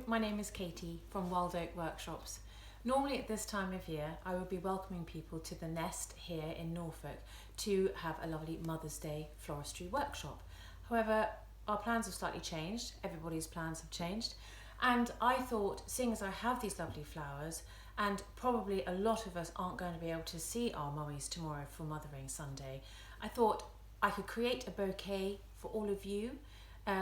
my name is Katie from Wild Oak Workshops. Normally at this time of year I would be welcoming people to the Nest here in Norfolk to have a lovely Mother's Day floristry workshop. However, our plans have slightly changed, everybody's plans have changed, and I thought, seeing as I have these lovely flowers and probably a lot of us aren't going to be able to see our mummies tomorrow for Mothering Sunday, I thought I could create a bouquet for all of you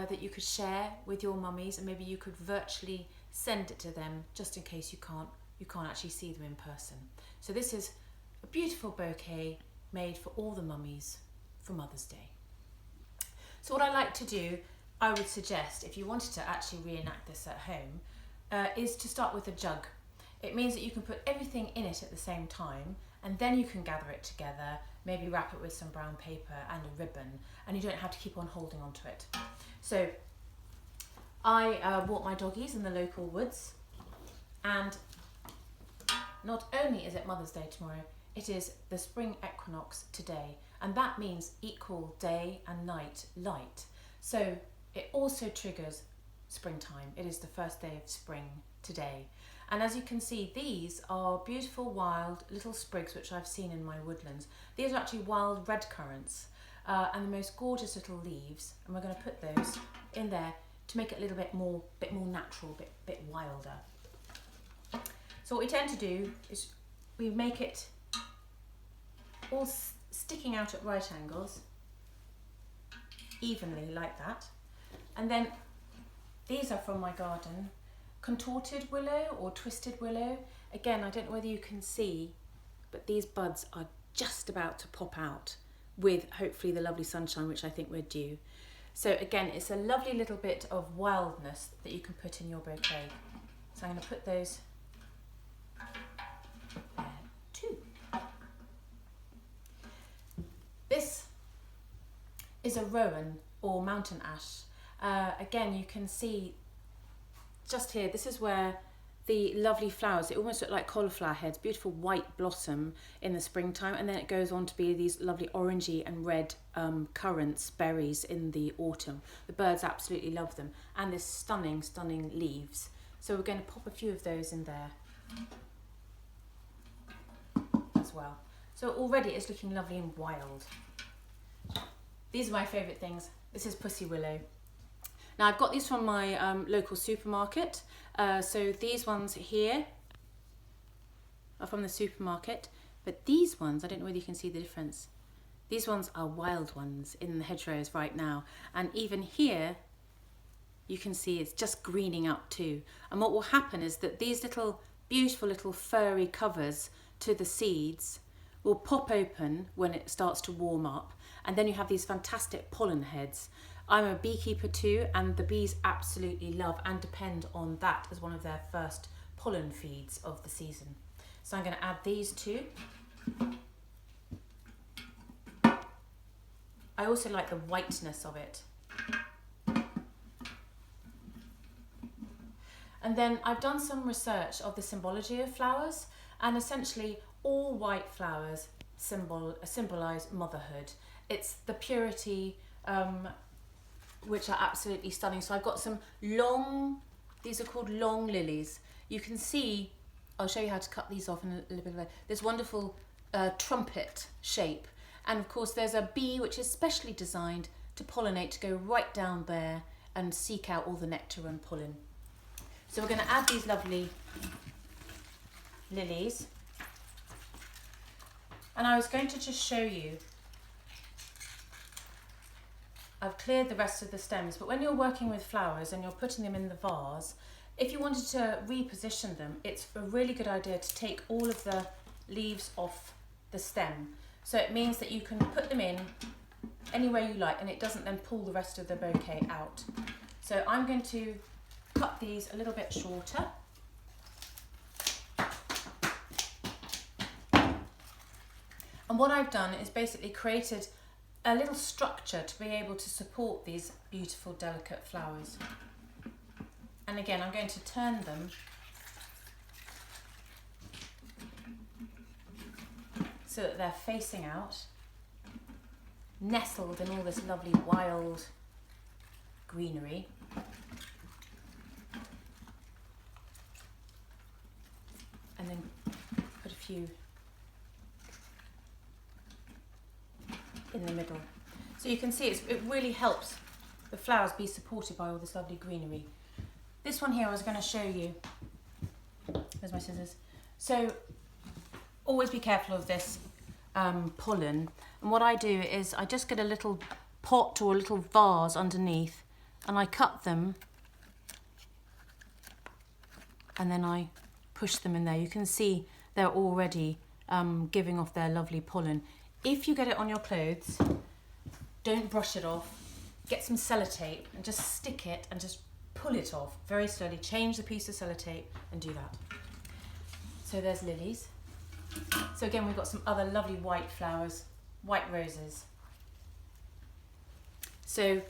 that you could share with your mummies, and maybe you could virtually send it to them just in case you can't actually see them in person. So this is a beautiful bouquet made for all the mummies for Mother's Day. So what I like to do, I would suggest, if you wanted to actually reenact this at home, is to start with a jug. It means that you can put everything in it at the same time, and then you can gather it together, maybe wrap it with some brown paper and a ribbon, and you don't have to keep on holding onto it. So I walk my doggies in the local woods, and not only is it Mother's Day tomorrow, it is the spring equinox today, and that means equal day and night light. So it also triggers springtime. It is the first day of spring today. And as you can see, these are beautiful wild little sprigs which I've seen in my woodlands. These are actually wild red currants and the most gorgeous little leaves, and we're going to put those in there to make it a little bit more natural, bit wilder. So what we tend to do is we make it all sticking out at right angles, evenly like that. And then these are from my garden, contorted willow or twisted willow. Again, I don't know whether you can see, but these buds are just about to pop out with hopefully the lovely sunshine which I think we're due. So again, it's a lovely little bit of wildness that you can put in your bouquet. So I'm going to put those there too. This is a rowan or mountain ash. Again, you can see just here, this is where the lovely flowers, they almost look like cauliflower heads, beautiful white blossom in the springtime, and then it goes on to be these lovely orangey and red currants, berries in the autumn. The birds absolutely love them, and this stunning leaves. So we're going to pop a few of those in there as well. So already it's looking lovely and wild. These are my favourite things. This is pussy willow. Now I've got these from my local supermarket. So these ones here are from the supermarket, but these ones, I don't know whether you can see the difference. These ones are wild ones in the hedgerows right now. And even here, you can see it's just greening up too. And what will happen is that these little, beautiful little furry covers to the seeds will pop open when it starts to warm up. And then you have these fantastic pollen heads. I'm a beekeeper too, and the bees absolutely love and depend on that as one of their first pollen feeds of the season. So I'm going to add these too. I also like the whiteness of it. And then I've done some research of the symbology of flowers, and essentially all white flowers symbolize motherhood. It's the purity, which are absolutely stunning. So I've got some long, these are called long lilies. You can see, I'll show you how to cut these off in a little bit of this wonderful trumpet shape. And of course there's a bee which is specially designed to pollinate, to go right down there and seek out all the nectar and pollen. So we're going to add these lovely lilies. And I was going to just show you, I've cleared the rest of the stems, but when you're working with flowers and you're putting them in the vase, if you wanted to reposition them, it's a really good idea to take all of the leaves off the stem. So it means that you can put them in anywhere you like, and it doesn't then pull the rest of the bouquet out. So I'm going to cut these a little bit shorter. And what I've done is basically created a little structure to be able to support these beautiful delicate flowers. And again, I'm going to turn them so that they're facing out, nestled in all this lovely wild greenery. few in the middle. So you can see it really helps the flowers be supported by all this lovely greenery. This one here I was going to show you. Where's my scissors? So always be careful of this pollen. And what I do is I just get a little pot or a little vase underneath and I cut them and then I push them in there. You can see they're already giving off their lovely pollen. If you get it on your clothes, don't brush it off. Get some sellotape and just stick it and just pull it off very slowly. Change the piece of sellotape and do that. So there's lilies. So again, we've got some other lovely white flowers, white roses. So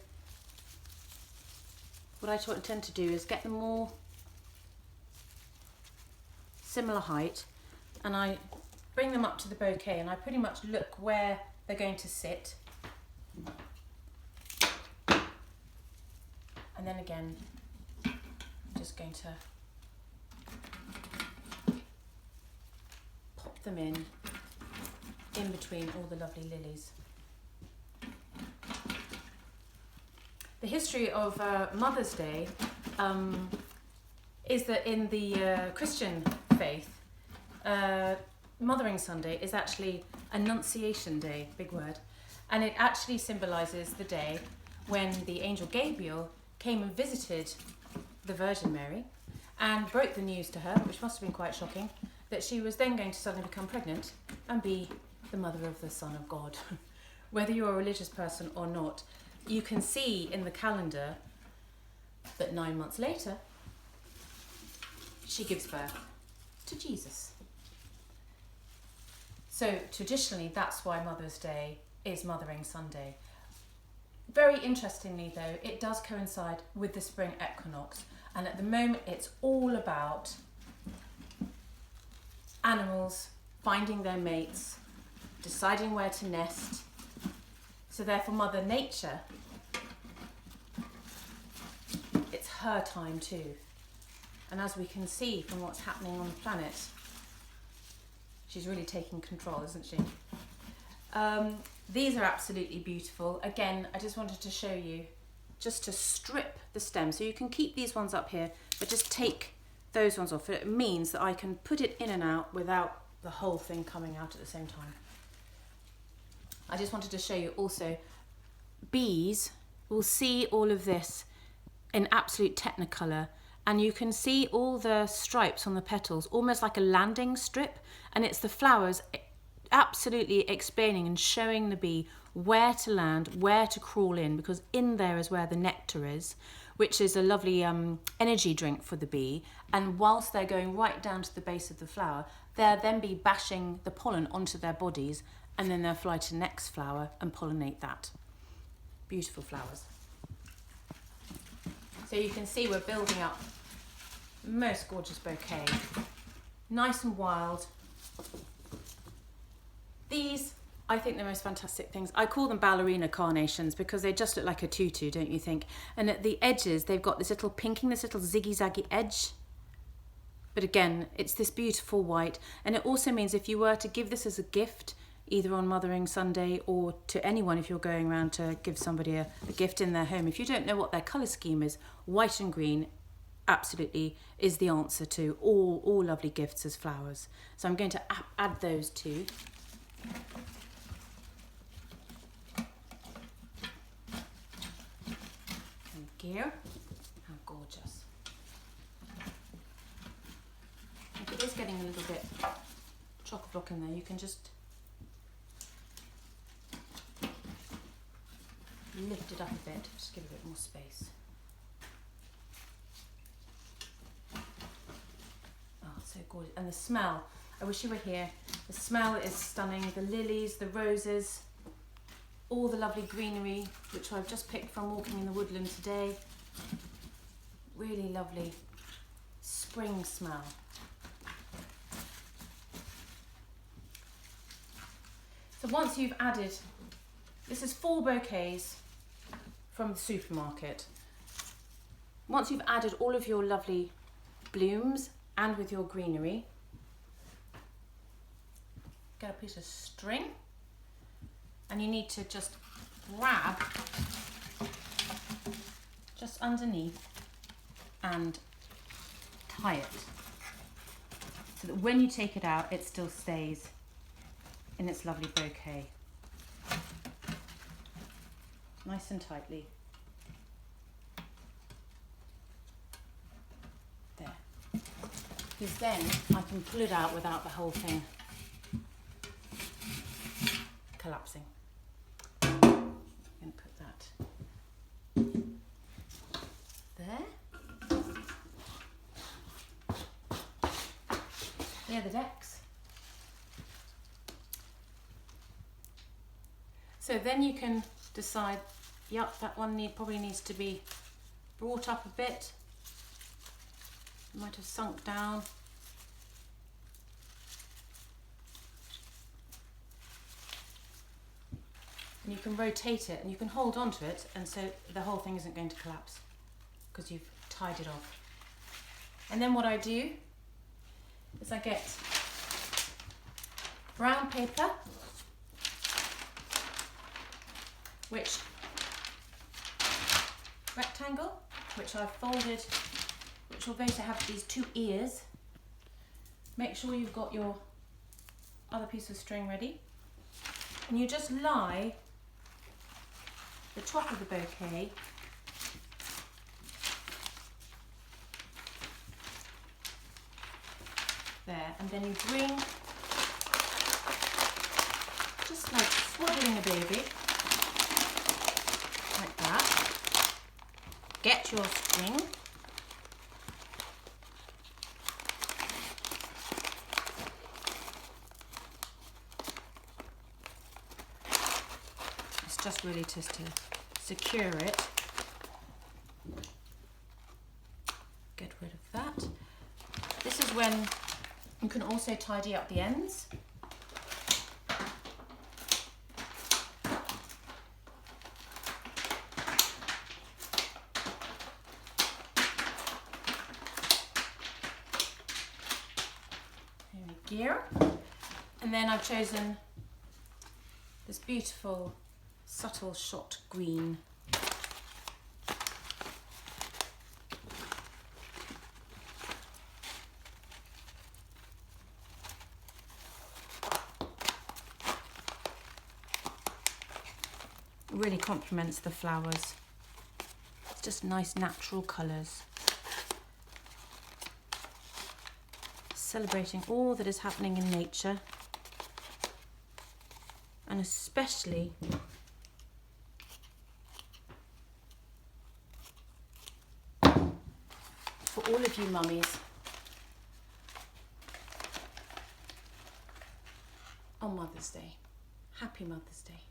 what I tend to do is get them all similar height and I bring them up to the bouquet and I pretty much look where they're going to sit. And then again, I'm just going to pop them in between all the lovely lilies. The history of Mother's Day is that in the Christian faith, Mothering Sunday is actually Annunciation Day, big word, and it actually symbolises the day when the angel Gabriel came and visited the Virgin Mary and broke the news to her, which must have been quite shocking, that she was then going to suddenly become pregnant and be the mother of the Son of God. Whether you're a religious person or not, you can see in the calendar that 9 months later, she gives birth to Jesus. So traditionally, that's why Mother's Day is Mothering Sunday. Very interestingly though, it does coincide with the spring equinox, and at the moment it's all about animals finding their mates, deciding where to nest. So therefore Mother Nature, it's her time too. And as we can see from what's happening on the planet, she's really taking control, isn't she? These are absolutely beautiful. Again, I just wanted to show you, just to strip the stem. So you can keep these ones up here, but just take those ones off. It means that I can put it in and out without the whole thing coming out at the same time. I just wanted to show you also, bees will see all of this in absolute technicolor, and you can see all the stripes on the petals, almost like a landing strip, and it's the flowers absolutely explaining and showing the bee where to land, where to crawl in, because in there is where the nectar is, which is a lovely energy drink for the bee. And whilst they're going right down to the base of the flower, they'll then be bashing the pollen onto their bodies, and then they'll fly to the next flower and pollinate that. Beautiful flowers. So you can see we're building up most gorgeous bouquet. Nice and wild. These, I think, the most fantastic things. I call them ballerina carnations because they just look like a tutu, don't you think? And at the edges, they've got this little pinking, this little ziggy-zaggy edge. But again, it's this beautiful white. And it also means if you were to give this as a gift, either on Mothering Sunday or to anyone if you're going around to give somebody a gift in their home, if you don't know what their colour scheme is, white and green absolutely is the answer to all lovely gifts as flowers. So I'm going to add those too. Thank you. How gorgeous. If it is getting a little bit chock-a-block in there, you can just lift it up a bit, just give it a bit more space. Oh, so gorgeous. And the smell, I wish you were here. The smell is stunning. The lilies, the roses, all the lovely greenery, which I've just picked from walking in the woodland today. Really lovely spring smell. So once you've added, this is 4 bouquets from the supermarket. Once you've added all of your lovely blooms and with your greenery, get a piece of string, and you need to just grab just underneath and tie it so that when you take it out it still stays in its lovely bouquet. Nice and tightly. There. Because then I can pull it out without the whole thing collapsing. I'm going to put that there. There are the decks. So then you can decide, yep, that one probably needs to be brought up a bit. Might have sunk down. And you can rotate it and you can hold on to it, and so the whole thing isn't going to collapse because you've tied it off. And then what I do is I get brown paper, which rectangle, which I've folded, which will basically have these two ears. Make sure you've got your other piece of string ready, and you just lie the top of the bouquet there, and then you bring, just like swaddling a baby, like that. Get your string, it's just really just to secure it. Get rid of that. This is when you can also tidy up the ends. Here, and then I've chosen this beautiful subtle shot green. Really complements the flowers. It's just nice natural colours. Celebrating all that is happening in nature, and especially for all of you mummies on Mother's Day. Happy Mother's Day.